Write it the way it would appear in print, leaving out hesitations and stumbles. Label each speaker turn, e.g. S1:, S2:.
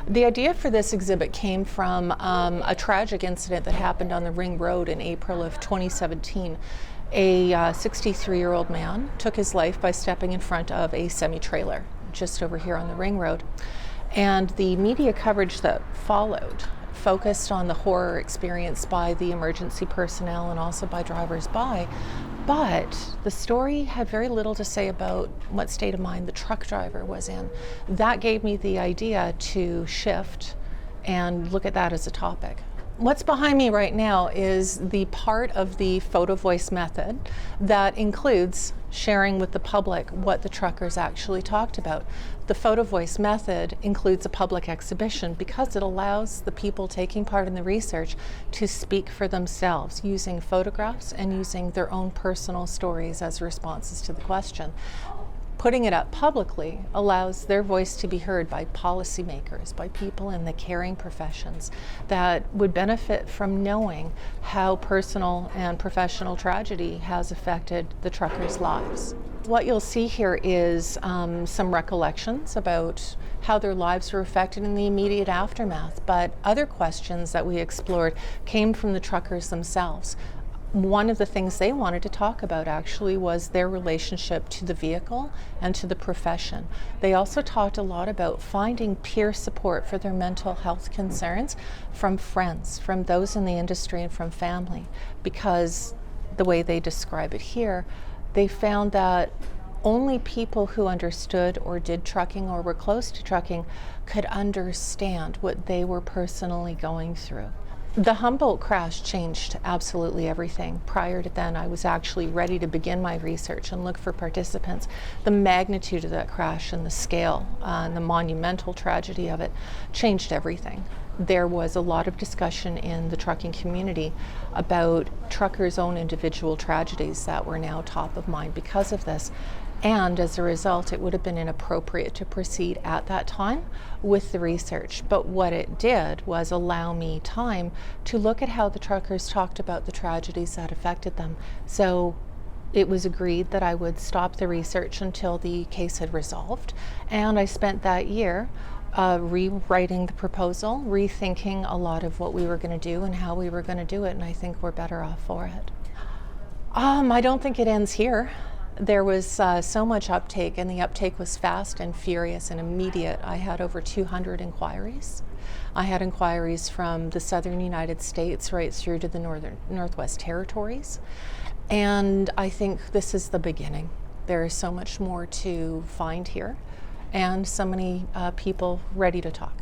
S1: The idea for this exhibit came from a tragic incident that happened on the Ring Road in April of 2017. A 63-year-old man took his life by stepping in front of a semi-trailer just over here on the Ring Road. And the media coverage that followed focused on the horror experienced by the emergency personnel and also by drivers by. But the story had very little to say about what state of mind the truck driver was in. That gave me the idea to shift and look at that as a topic. What's behind me right now is the part of the photo voice method that includes sharing with the public what the truckers actually talked about. The photo voice method includes a public exhibition because it allows the people taking part in the research to speak for themselves using photographs and using their own personal stories as responses to the question. Putting it up publicly allows their voice to be heard by policymakers, by people in the caring professions that would benefit from knowing how personal and professional tragedy has affected the truckers' lives. What you'll see here is some recollections about how their lives were affected in the immediate aftermath, but other questions that we explored came from the truckers themselves. One of the things they wanted to talk about actually was their relationship to the vehicle and to the profession. They also talked a lot about finding peer support for their mental health concerns from friends, from those in the industry and from family, because the way they describe it here, they found that only people who understood or did trucking or were close to trucking could understand what they were personally going through. The Humboldt crash changed absolutely everything. Prior to then, I was actually ready to begin my research and look for participants. The magnitude of that crash and the scale and the monumental tragedy of it changed everything. There was a lot of discussion in the trucking community about truckers' own individual tragedies that were now top of mind because of this. And as a result, it would have been inappropriate to proceed at that time with the research. But what it did was allow me time to look at how the truckers talked about the tragedies that affected them. So it was agreed that I would stop the research until the case had resolved. And I spent that year rewriting the proposal, rethinking a lot of what we were going to do and how we were going to do it. And I think we're better off for it. I don't think it ends here. There was so much uptake, and the uptake was fast and furious and immediate. I had over 200 inquiries. I had inquiries from the southern United States right through to the Northwest Territories. And I think this is the beginning. There is so much more to find here and so many people ready to talk.